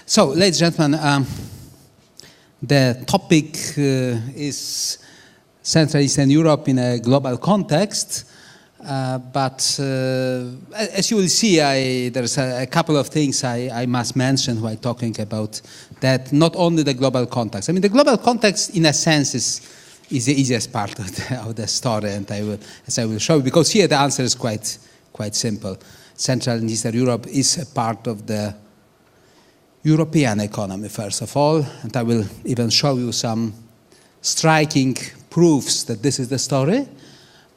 So, ladies and gentlemen, the topic is Central Eastern Europe in a global context. But as you will see, there's a couple of things I must mention while talking about that, not only the global context. I mean, the global context, in a sense, is the easiest part of the story, and as I will show you, because here the answer is quite simple. Central and Eastern Europe is a part of the European economy, first of all, and I will even show you some striking proofs that this is the story.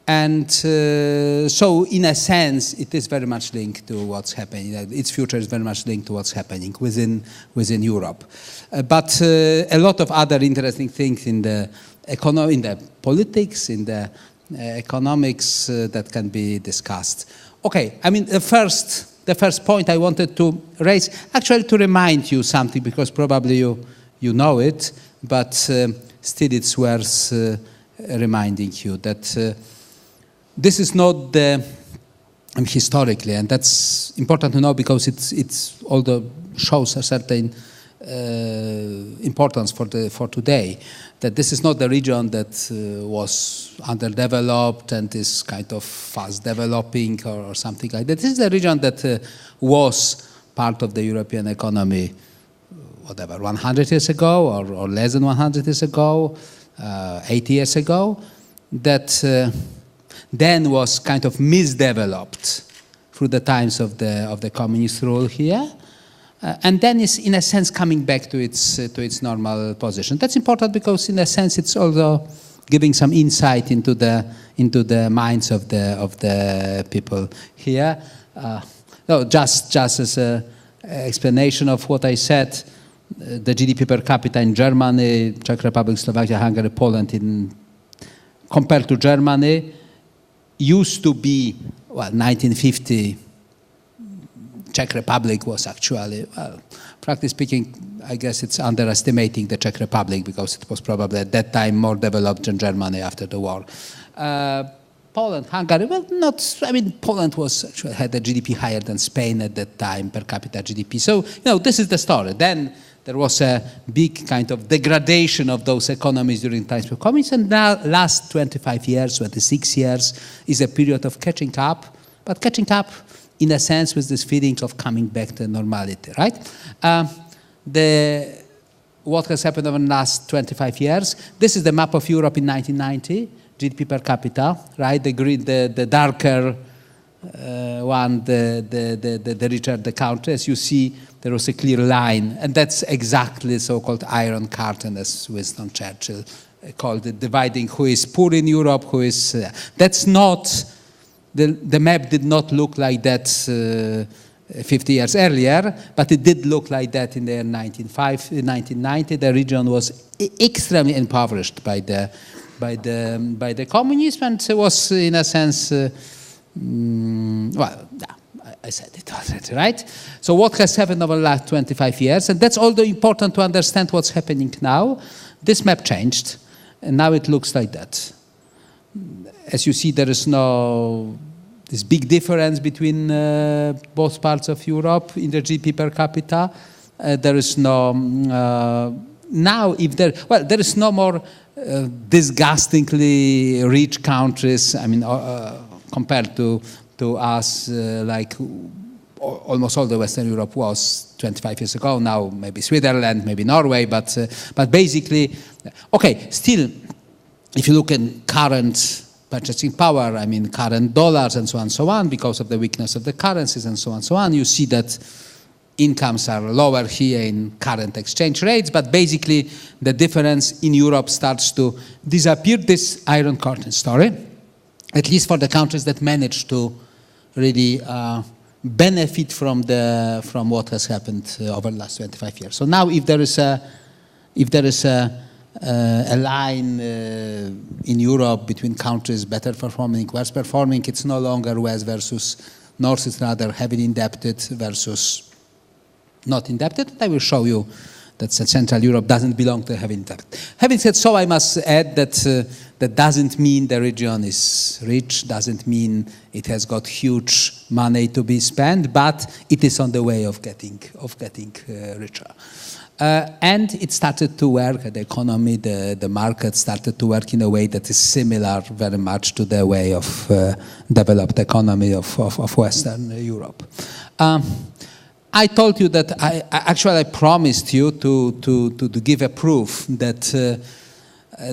And so, in a sense, it is very much linked to what's happening. Its future is very much linked to what's happening within Europe. But a lot of other interesting things in the economy, in the politics, in the economics that can be discussed. Okay, I mean, the first point I wanted to raise, actually to remind you something, because probably you know it, but still it's worth reminding you that this is not the, historically, and that's important to know because it's although shows a certain importance for today, that this is not the region that was underdeveloped and is kind of fast developing or something like that. This is the region that was part of the European economy, whatever, 100 years ago or less than 100 years ago, 80 years ago, that then was kind of misdeveloped through the times of the communist rule here. And then is, in a sense, coming back to its normal position. That's important because, in a sense, it's also giving some insight into the minds of the people here. No, just as an explanation of what I said, the GDP per capita in Germany, Czech Republic, Slovakia, Hungary, Poland, compared to Germany, used to be, 1950. Czech Republic was actually, practically speaking, I guess it's underestimating the Czech Republic because it was probably at that time more developed than Germany after the war. Poland, Hungary, well, Poland had a GDP higher than Spain at that time, per capita GDP. So, this is the story. Then there was a big kind of degradation of those economies during times of communism, and now last 25 years, 26 years is a period of catching up, but catching up in a sense with this feeling of coming back to normality, right? What has happened over the last 25 years, this is the map of Europe in 1990, GDP per capita, right? The darker one, the richer the country. As you see, there was a clear line, and that's exactly the so-called Iron Curtain, as Winston Churchill called it, dividing who is poor in Europe, who is... that's not... The map did not look like that 50 years earlier, but it did look like that in the year 1990. The region was extremely impoverished by the communism, and it was, in a sense, I said it already, right? So what has happened over the last 25 years, and that's although important to understand what's happening now, this map changed, and now it looks like that. As you see, there is this big difference between both parts of Europe in the GDP per capita. There is no there is no more disgustingly rich countries. I mean, compared to us, like almost all the Western Europe was 25 years ago. Now maybe Switzerland, maybe Norway, but basically, okay. Still, if you look at current purchasing power, I mean current dollars and so on, because of the weakness of the currencies and so on, you see that incomes are lower here in current exchange rates, but basically the difference in Europe starts to disappear, this Iron Curtain story, at least for the countries that manage to really benefit from what has happened over the last 25 years. So now if there is a line in Europe between countries better performing, worse performing, it's no longer West versus North, it's rather heavily indebted versus not indebted. I will show you that Central Europe doesn't belong to heavily indebted. Having said so, I must add that that doesn't mean the region is rich, doesn't mean it has got huge money to be spent, but it is on the way of getting richer. And it started to work, the economy, the market started to work in a way that is similar very much to the way of developed economy of Western Europe. I told you that I promised you to give a proof that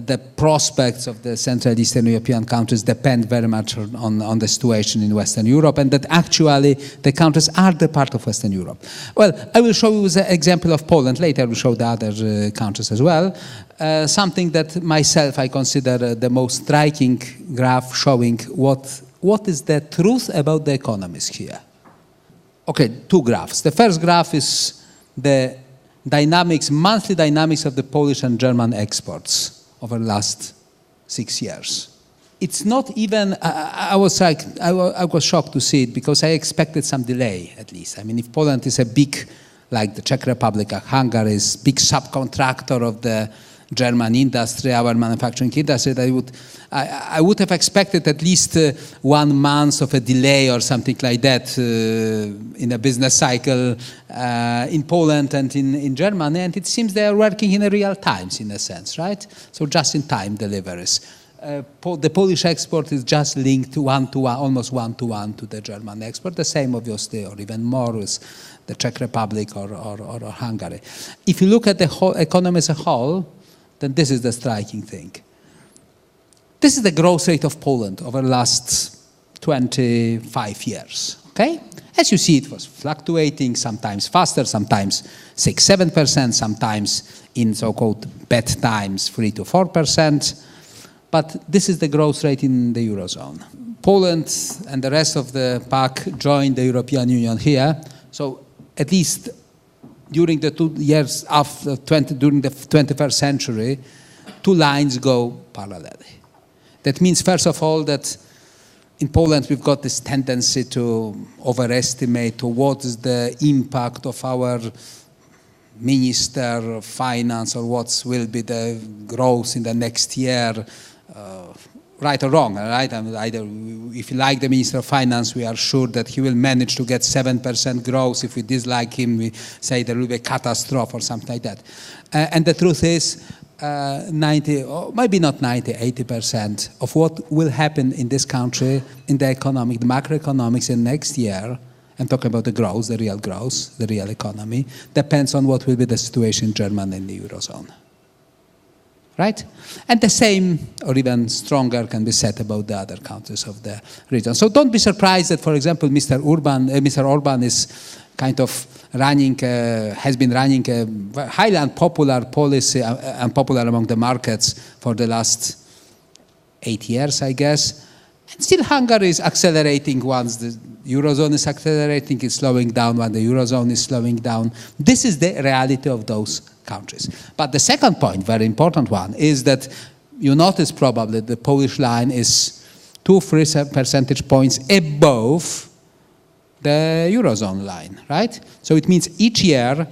the prospects of the Central Eastern European countries depend very much on the situation in Western Europe, and that actually the countries are the part of Western Europe. Well, I will show you the example of Poland. Later I will show the other countries as well. Something that myself I consider the most striking graph showing what is the truth about the economies here. Okay, two graphs. The first graph is the monthly dynamics of the Polish and German exports over the last 6 years. It's not even, I was shocked to see it because I expected some delay at least. I mean, if Poland is a big, like the Czech Republic or Hungary is big subcontractor of the German industry, our manufacturing industry, I would have expected at least 1 month of a delay or something like that in a business cycle in Poland and in Germany, and it seems they are working in real times in a sense, right? So just-in-time deliveries. The Polish export is just linked to almost one-to-one to the German export. The same, obviously, or even more with the Czech Republic or Hungary. If you look at the whole economy as a whole, then this is the striking thing. This is the growth rate of Poland over the last 25 years, okay? As you see, it was fluctuating, sometimes faster, sometimes 6-7%, sometimes in so-called bad times 3 to 4%. But this is the growth rate in the Eurozone. Poland and the rest of the pack joined the European Union here, so at least during the 2 years after during the 21st century, two lines go parallelly. That means, first of all, that in Poland we've got this tendency to overestimate what is the impact of our Minister of Finance or what will be the growth in the next year, right or wrong, right? I mean, either if you like the Minister of Finance, we are sure that he will manage to get 7% growth. If we dislike him, we say there will be a catastrophe or something like that. And the truth is, 90, or maybe not 90, 80% of what will happen in this country, in the macroeconomics in next year, I'm talking about the growth, the real economy, depends on what will be the situation in Germany and the Eurozone. Right? And the same, or even stronger, can be said about the other countries of the region. So don't be surprised that, for example, Mr. Orban is kind of has been running a highly unpopular policy, unpopular among the markets for the last 8 years, I guess. And still Hungary is accelerating once the Eurozone is accelerating, it's slowing down when the Eurozone is slowing down. This is the reality of those countries. But the second point, very important one, is that you notice probably the Polish line is 2-3 percentage points above the Eurozone line, right? So it means each year,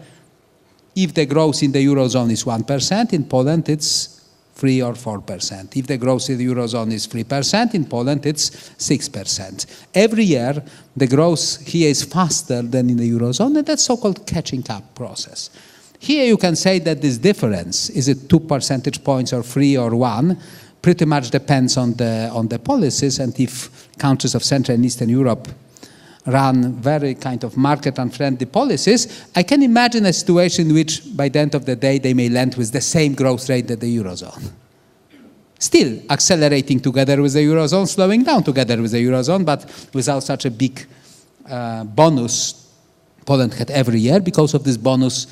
if the growth in the Eurozone is 1%, in Poland it's 3 or 4%. If the growth in the Eurozone is 3%, in Poland it's 6%. Every year, the growth here is faster than in the Eurozone, and that's so-called catching up process. Here you can say that this difference, is it 2 percentage points or 3 or 1, pretty much depends on the policies, and if countries of Central and Eastern Europe run very kind of market-unfriendly policies, I can imagine a situation in which, by the end of the day, they may land with the same growth rate that the Eurozone. Still accelerating together with the Eurozone, slowing down together with the Eurozone, but without such a big bonus Poland had every year. Because of this bonus,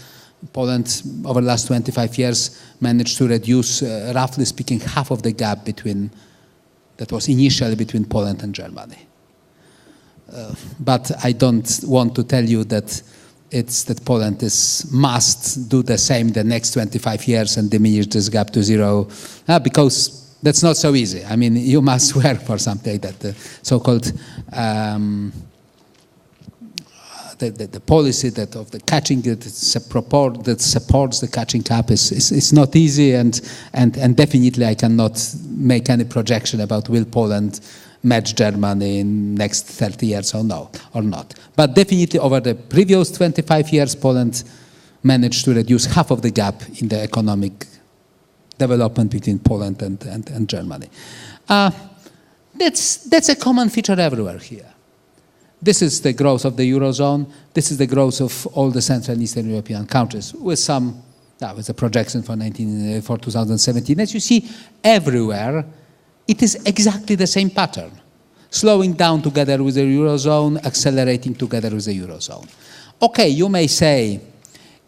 Poland, over the last 25 years, managed to reduce, roughly speaking, half of the gap that was initially between Poland and Germany. But I don't want to tell you that Poland must do the same the next 25 years and diminish this gap to zero, because that's not so easy. I mean, you must work for something like that. The so-called the policy of the catching that supports the catching up is not easy, and definitely I cannot make any projection about will Poland match Germany in next 30 years or not. But definitely over the previous 25 years, Poland managed to reduce half of the gap in the economic development between Poland and Germany. That's a common feature everywhere here. This is the growth of the Eurozone. This is the growth of all the Central and Eastern European countries with a projection for 2017. As you see, everywhere, it is exactly the same pattern. Slowing down together with the Eurozone, accelerating together with the Eurozone. Okay, you may say,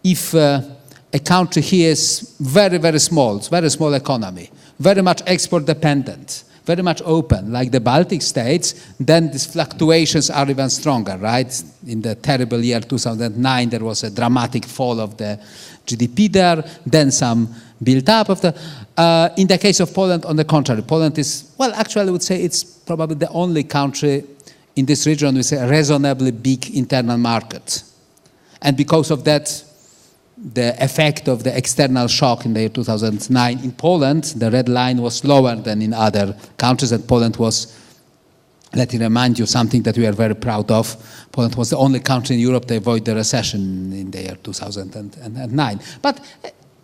if a country here is very, very small, it's very small economy, very much export dependent, very much open, like the Baltic states, then these fluctuations are even stronger, right? In the terrible year 2009, there was a dramatic fall of the GDP there, then some build-up of the... in the case of Poland, on the contrary, Poland is, well, actually I would say it's probably the only country in this region with a reasonably big internal market. And because of that, the effect of the external shock in the year 2009 in Poland, the red line was lower than in other countries, and Poland was, let me remind you, something that we are very proud of. Poland was the only country in Europe to avoid the recession in the year 2009. But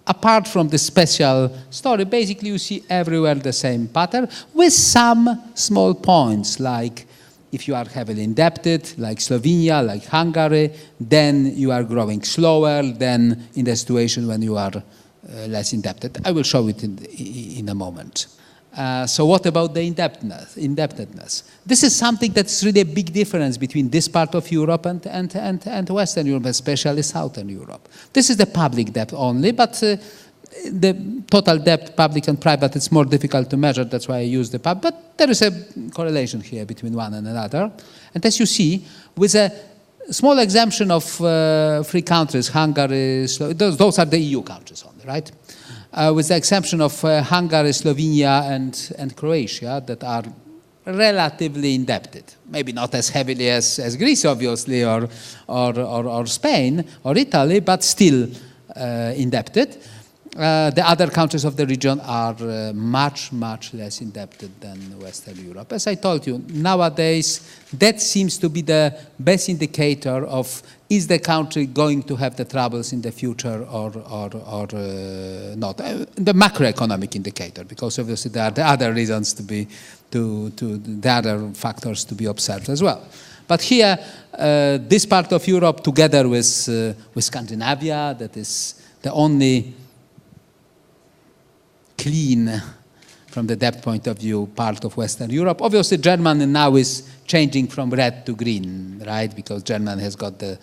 apart from this special story, basically you see everywhere the same pattern with some small points, like if you are heavily indebted, like Slovenia, like Hungary, then you are growing slower than in the situation when you are less indebted. I will show it in a moment. So what about the indebtedness? This is something that's really a big difference between this part of Europe and Western Europe, especially Southern Europe. This is the public debt only, but the total debt, public and private, it's more difficult to measure. That's why I use the public. But there is a correlation here between one and another. And as you see, with a small exemption of 3 countries, Hungary, those are the EU countries only, right? With the exception of Hungary, Slovenia, and Croatia, that are relatively indebted. Maybe not as heavily as Greece, obviously, or Spain, or Italy, but still indebted. The other countries of the region are much, much less indebted than Western Europe. As I told you, nowadays, that seems to be the best indicator of is the country going to have the troubles in the future or not. The macroeconomic indicator, because obviously there are the other reasons the other factors to be observed as well. But here, this part of Europe, together with Scandinavia, that is the only clean, from the debt point of view, part of Western Europe. Obviously, Germany now is changing from red to green, right? Because Germany has got the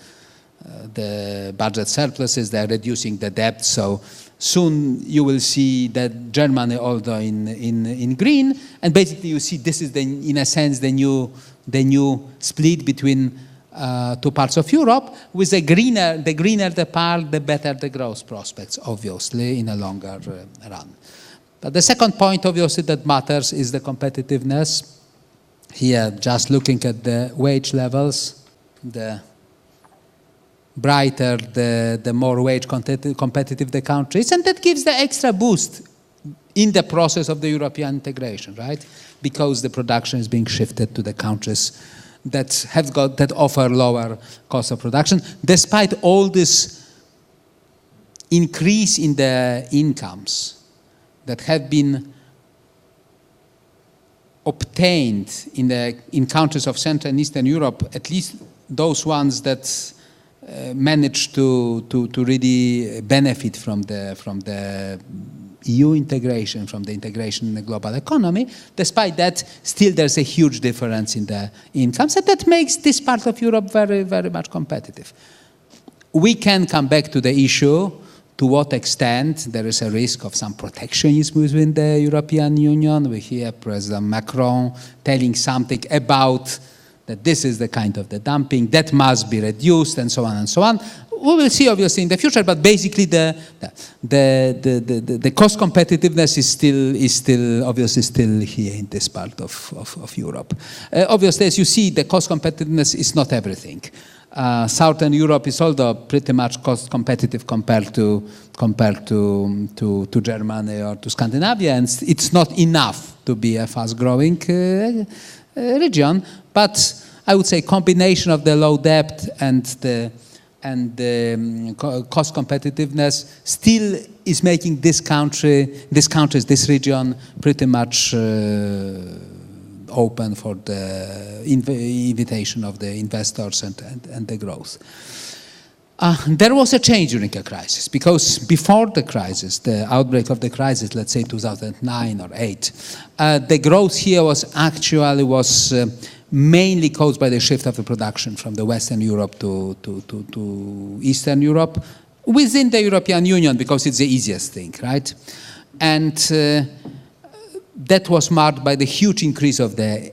budget surpluses, they're reducing the debt. So soon you will see that Germany although in green, and basically you see this is in a sense the new split between 2 parts of Europe. With the greener the part, the better the growth prospects, obviously, in a longer run. But the second point, obviously, that matters is the competitiveness. Here, just looking at the wage levels, the brighter, the more wage competitive the country is, and that gives the extra boost in the process of the European integration, right? Because the production is being shifted to the countries that offer lower cost of production, despite all this increase in the incomes that have been obtained in countries of Central and Eastern Europe, at least those ones that managed to really benefit from the EU integration, from the integration in the global economy. Despite that, still there's a huge difference in the incomes, and that makes this part of Europe very, very much competitive. We can come back to the issue to what extent there is a risk of some protectionism within the European Union. We hear President Macron telling something about that this is the kind of the dumping that must be reduced, and so on and so on. We will see, obviously, in the future, but basically the cost competitiveness is still obviously still here in this part of Europe. Obviously, as you see, the cost competitiveness is not everything. Southern Europe is also pretty much cost competitive compared to Germany or to Scandinavia, and it's not enough to be a fast-growing region. But I would say combination of the low debt and the cost competitiveness still is making this region pretty much open for the invitation of the investors and the growth. There was a change during a crisis, because before the crisis, the outbreak of the crisis, let's say 2009 or 8, the growth here was mainly caused by the shift of the production from the Western Europe to Eastern Europe within the European Union, because it's the easiest thing, right? And that was marked by the huge increase of the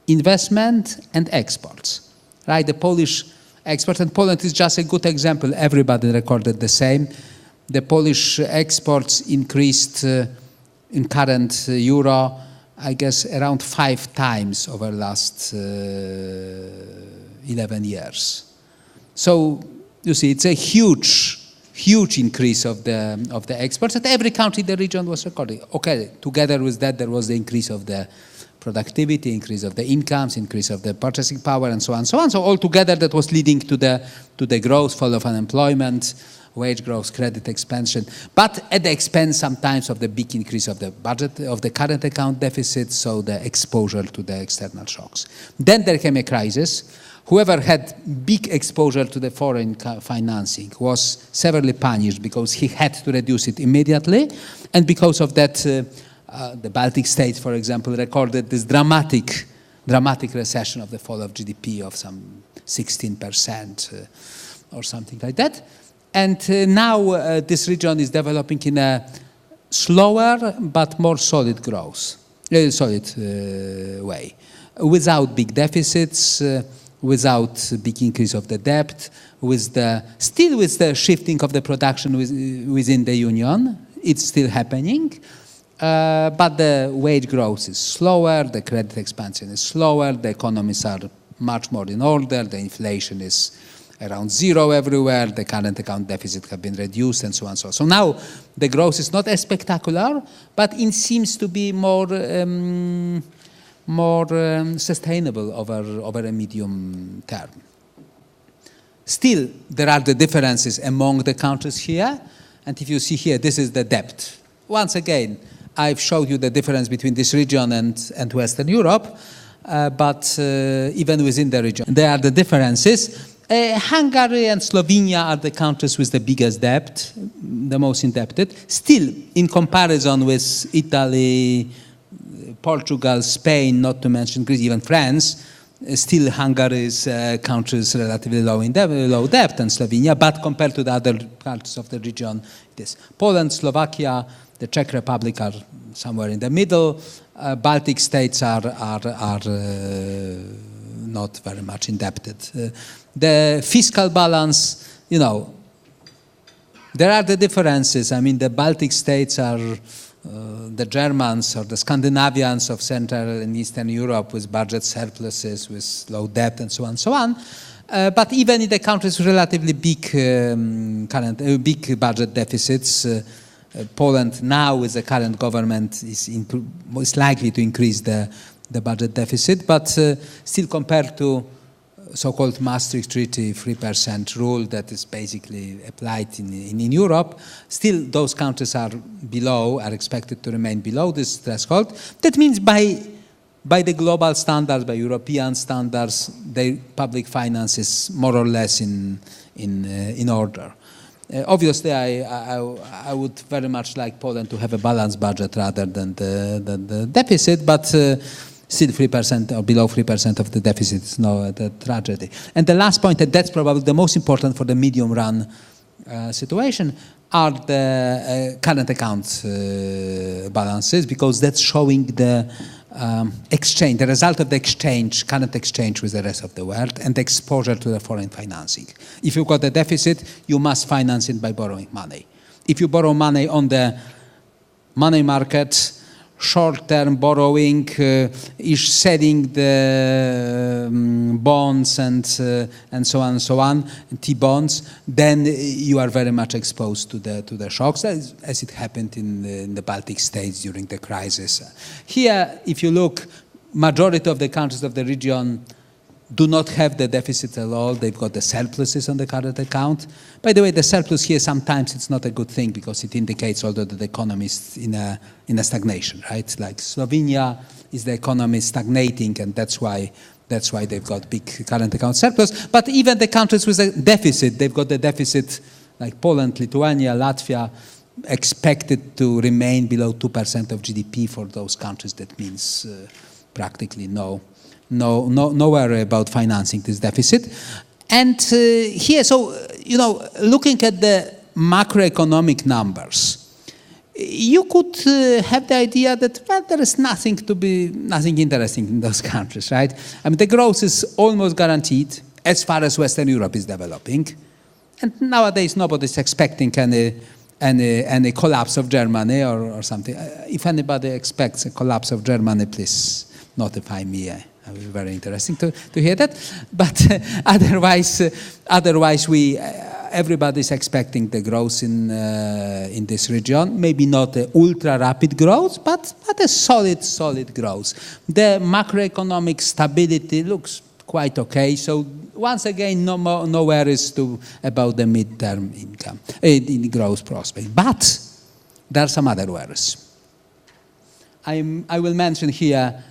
investment and exports, right? The Polish export, and Poland is just a good example. Everybody recorded the same. The Polish exports increased in current euro, I guess, around 5 times over the last 11 years. So you see, it's a huge increase of the exports, and every country in the region was recording. Okay, together with that, there was the increase of the productivity, increase of the incomes, increase of the purchasing power, and so on, so on. So altogether, that was leading to the growth, fall of unemployment, wage growth, credit expansion, but at the expense sometimes of the big increase of the budget, of the current account deficit, so the exposure to the external shocks. Then there came a crisis. Whoever had big exposure to the foreign financing was severely punished, because he had to reduce it immediately, and because of that, the Baltic states, for example, recorded this dramatic recession of the fall of GDP of some 16% or something like that. And now this region is developing in a slower but more solid growth, way, without big deficits, without big increase of the debt, still with the shifting of the production within the union. It's still happening, but the wage growth is slower, the credit expansion is slower, the economies are much more in order, the inflation is around 0 everywhere, the current account deficit have been reduced, and so on and so on. So now the growth is not as spectacular, but it seems to be more sustainable over a medium term. Still, there are the differences among the countries here, and if you see here, this is the debt. Once again, I've showed you the difference between this region and Western Europe, but even within the region, there are the differences. Hungary and Slovenia are the countries with the biggest debt, the most indebted. Still, in comparison with Italy, Portugal, Spain, not to mention Greece, even France, still Hungary is countries relatively low debt, and Slovenia, but compared to the other countries of the region, it is. Poland, Slovakia, the Czech Republic are somewhere in the middle. Baltic states are not very much indebted. The fiscal balance, there are the differences. I mean, the Baltic states are the Germans or the Scandinavians of Central and Eastern Europe with budget surpluses, with low debt, and so on and so on. But even in the countries with relatively big budget deficits, Poland now with the current government is likely to increase the budget deficit, but still compared to so-called Maastricht Treaty 3% rule that is basically applied in Europe, still those countries are expected to remain below this threshold. That means by the global standards, by European standards, the public finance is more or less in order. Obviously, I would very much like Poland to have a balanced budget rather than the deficit, but still 3% or below 3% of the deficit is no tragedy. And the last point, and that's probably the most important for the medium-run situation, are the current account balances, because that's showing the exchange, the result of the current exchange with the rest of the world, and exposure to the foreign financing. If you've got a deficit, you must finance it by borrowing money. If you borrow money on the money market, short-term borrowing, is selling the bonds and so on, T-bonds, then you are very much exposed to the shocks, as it happened in the Baltic states during the crisis. Here, if you look, majority of the countries of the region do not have the deficit at all. They've got the surpluses on the current account. By the way, the surplus here, sometimes it's not a good thing because it indicates although that the economy is in a stagnation, right? Like Slovenia is the economy stagnating, and that's why they've got big current account surplus. But even the countries with a deficit, they've got the deficit like Poland, Lithuania, Latvia, expected to remain below 2% of GDP for those countries. That means practically no worry about financing this deficit. And here, so, looking at the macroeconomic numbers, you could have the idea that, well, there is nothing interesting in those countries, right? I mean, the growth is almost guaranteed as far as Western Europe is developing. And nowadays, nobody's expecting any collapse of Germany or something. If anybody expects a collapse of Germany, please notify me. It will be very interesting to hear that. But otherwise, everybody's expecting the growth in this region. Maybe not an ultra rapid growth, but a solid growth. The macroeconomic stability looks quite okay. So once again, no worries about the midterm income in growth prospect. But there are some other worries. I will mention here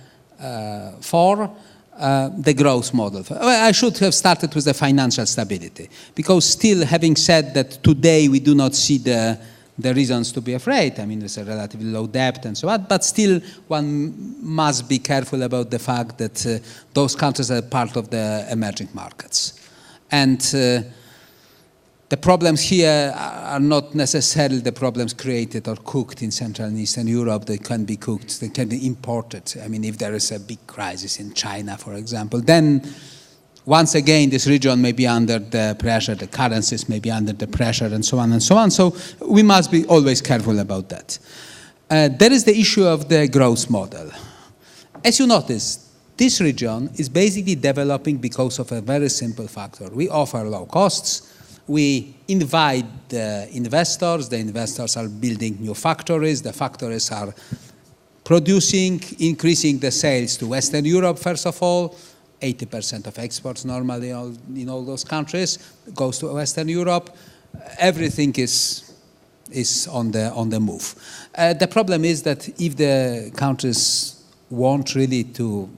for the growth model. I should have started with the financial stability, because still, having said that today we do not see the reasons to be afraid. I mean, there's a relatively low debt and so on, but still one must be careful about the fact that those countries are part of the emerging markets. And the problems here are not necessarily the problems created or cooked in Central and Eastern Europe. They can be cooked, they can be imported. I mean, if there is a big crisis in China, for example, then once again, this region may be under the pressure, the currencies may be under the pressure, and so on and so on. So we must be always careful about that. There is the issue of the growth model. As you notice, this region is basically developing because of a very simple factor. We offer low costs. We invite the investors are building new factories, the factories are producing, increasing the sales to Western Europe, first of all. 80% of exports normally in all those countries goes to Western Europe. Everything is on the move. The problem is that if the countries want really to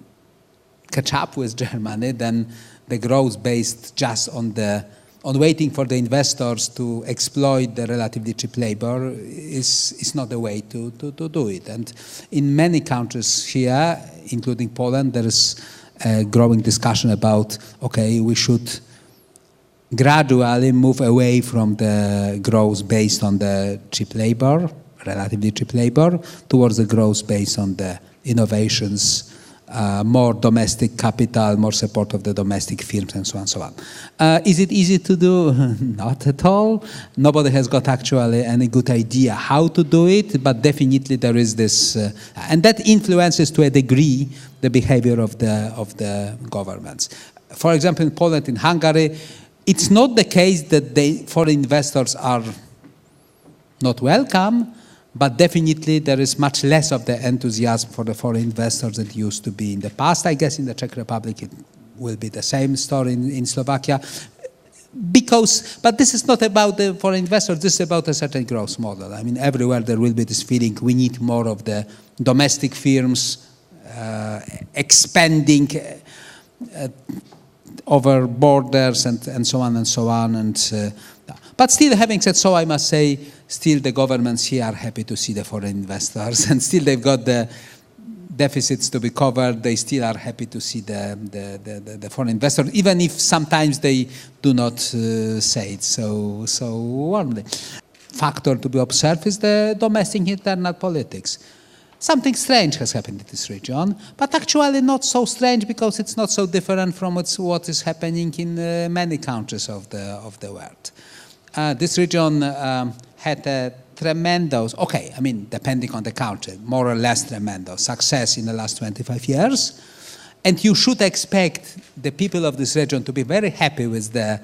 catch up with Germany, then the growth based just on waiting for the investors to exploit the relatively cheap labor is not the way to do it. And in many countries here, including Poland, there is a growing discussion about, okay, we should gradually move away from the growth based on the cheap labor, relatively cheap labor, towards the growth based on the innovations, more domestic capital, more support of the domestic firms, and so on and so on. Is it easy to do? Not at all. Nobody has got actually any good idea how to do it, but definitely there is this, and that influences to a degree the behavior of the governments. For example, in Poland, in Hungary, it's not the case that foreign investors are not welcome, but definitely there is much less of the enthusiasm for the foreign investors that used to be in the past. I guess in the Czech Republic it will be the same story in Slovakia. But this is not about the foreign investors, this is about a certain growth model. I mean, everywhere there will be this feeling we need more of the domestic firms expanding over borders and so on and so on. But still, having said so, I must say, still the governments here are happy to see the foreign investors, and still they've got the deficits to be covered. They still are happy to see the foreign investors, even if sometimes they do not say it so warmly. Factor to be observed is the domestic internal politics. Something strange has happened in this region, but actually not so strange because it's not so different from what is happening in many countries of the world. This region had a tremendous, okay, I mean, depending on the country, more or less tremendous success in the last 25 years. And you should expect the people of this region to be very happy with the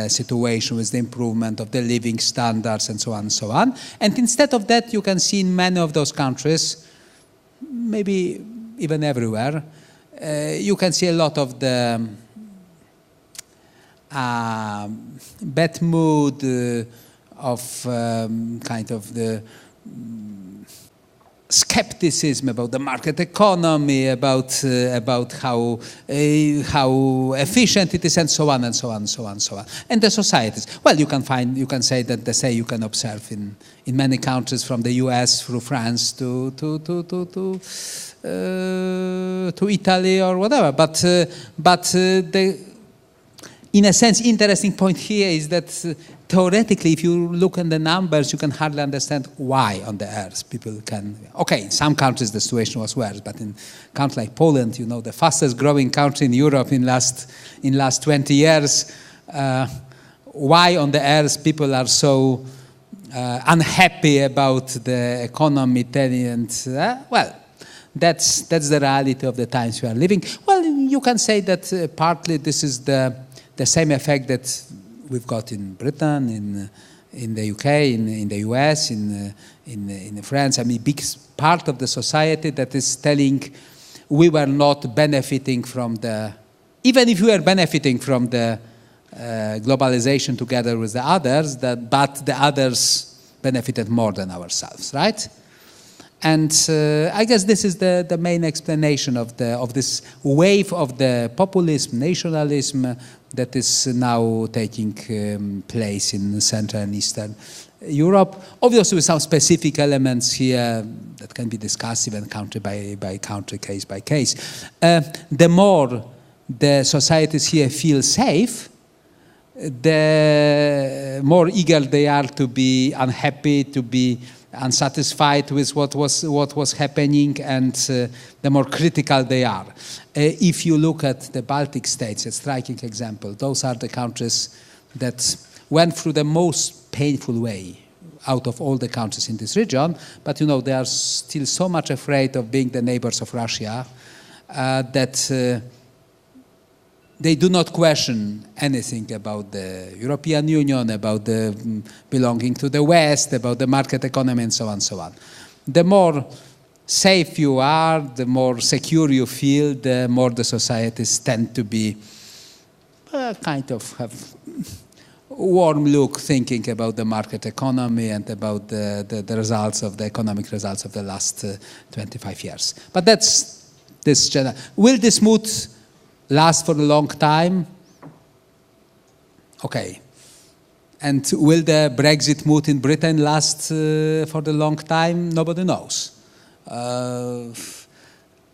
situation, with the improvement of the living standards and so on and so on. And instead of that, you can see in many of those countries, maybe even everywhere, you can see a lot of the bad mood, of kind of the skepticism about the market economy, about how efficient it is, and so on and so on and so on and so on. And the societies. Well, you can say that the same you can observe in many countries, from the U.S. through France to Italy or whatever. But in a sense, interesting point here is that theoretically, if you look at the numbers, you can hardly understand why on the earth people can. Okay, in some countries the situation was worse, but in countries like Poland, the fastest growing country in Europe in last 20 years, why on the earth people are so unhappy about the economy, and well, that's the reality of the times we are living. Well, you can say that partly this is the same effect that we've got in Britain, in the UK, in the US, in France. I mean, big part of the society that is telling we were not benefiting from even if we were benefiting from the globalization together with the others, but the others benefited more than ourselves, right? And I guess this is the main explanation of this wave of the populism, nationalism that is now taking place in Central and Eastern Europe. Obviously, with some specific elements here that can be discussed even country by country, case by case. The more the societies here feel safe, the more eager they are to be unhappy, to be unsatisfied with what was happening, and the more critical they are. If you look at the Baltic states, a striking example, those are the countries that went through the most painful way out of all the countries in this region, but they are still so much afraid of being the neighbors of Russia that they do not question anything about the European Union, about the belonging to the West, about the market economy, and so on and so on. The more safe you are, the more secure you feel, the more the societies tend to be kind of have warm look thinking about the market economy and about the results of the economic results of the last 25 years. But that's this general. Will this mood last for a long time? Okay. And will the Brexit mood in Britain last for the long time? Nobody knows.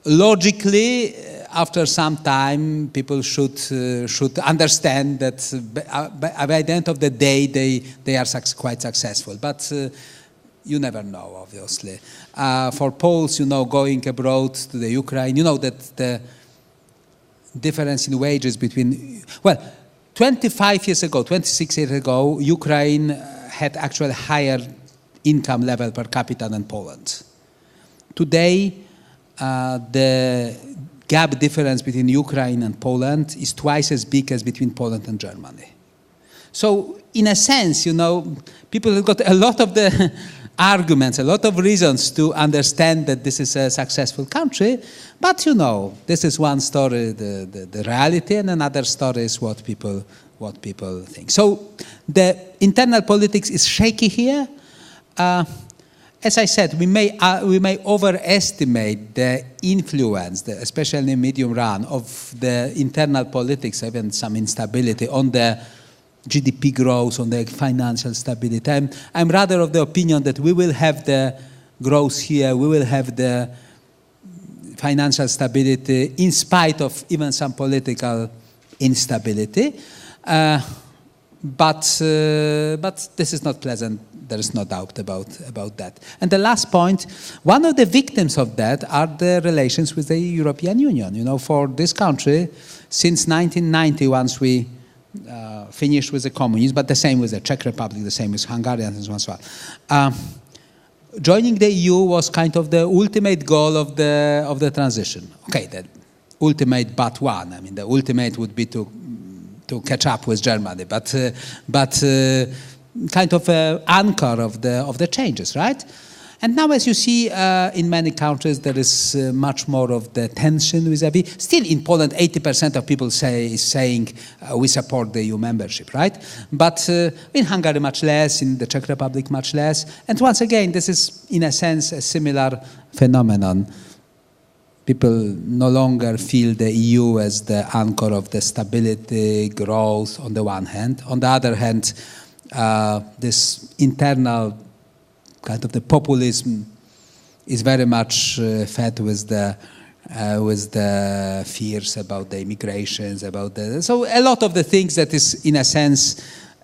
Logically, after some time, people should understand that by the end of the day, they are quite successful. But you never know, obviously. For Poles, going abroad to the Ukraine, that the difference in wages between, 26 years ago, Ukraine had actually higher income level per capita than Poland. Today, the gap difference between Ukraine and Poland is twice as big as between Poland and Germany. So, in a sense, people have got a lot of the arguments, a lot of reasons to understand that this is a successful country, but this is one story, the reality, and another story is what people think. So the internal politics is shaky here. As I said, we may overestimate the influence, especially in the medium run, of the internal politics, even some instability on the GDP growth, on the financial stability. I'm rather of the opinion that we will have the growth here, we will have the financial stability in spite of even some political instability. But this is not pleasant. There is no doubt about that. And the last point, one of the victims of that are the relations with the European Union. For this country, since 1990, once we finished with the communism, but the same with the Czech Republic, the same with Hungary, and so on and so on. Joining the EU was kind of the ultimate goal of the transition. Okay, the ultimate but one. I mean, the ultimate would be to catch up with Germany, but kind of an anchor of the changes, right? And now, as you see, in many countries, there is much more of the tension vis-à-vis. Still, in Poland, 80% of people saying we support the EU membership, right? But in Hungary, much less. In the Czech Republic, much less. And once again, this is, in a sense, a similar phenomenon. People no longer feel the EU as the anchor of the stability, growth, on the one hand. On the other hand, this internal kind of the populism is very much fed with the fears about the immigrations, so a lot of the things that is in a sense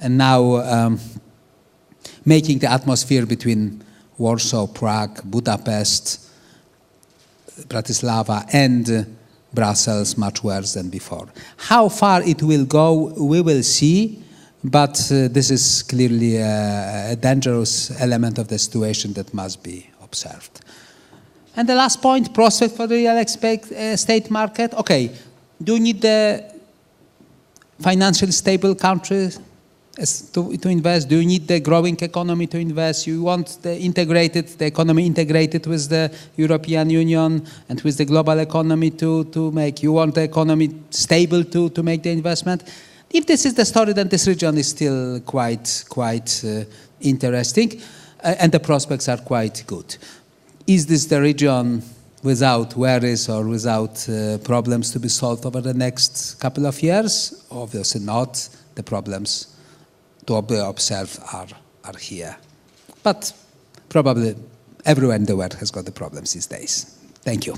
now making the atmosphere between Warsaw, Prague, Budapest, Bratislava, and Brussels much worse than before. How far it will go, we will see. But this is clearly a dangerous element of the situation that must be observed. And the last point, prospect for the real estate market. Okay, do you need the financially stable country to invest? Do you need the growing economy to invest? You want the economy integrated with the European Union and with the global economy to make. You want the economy stable to make the investment. If this is the story, then this region is still quite interesting, and the prospects are quite good. Is this the region without worries or without problems to be solved over the next couple of years? Obviously not. The problems to be observed are here. But probably everywhere in the world has got the problems these days. Thank you.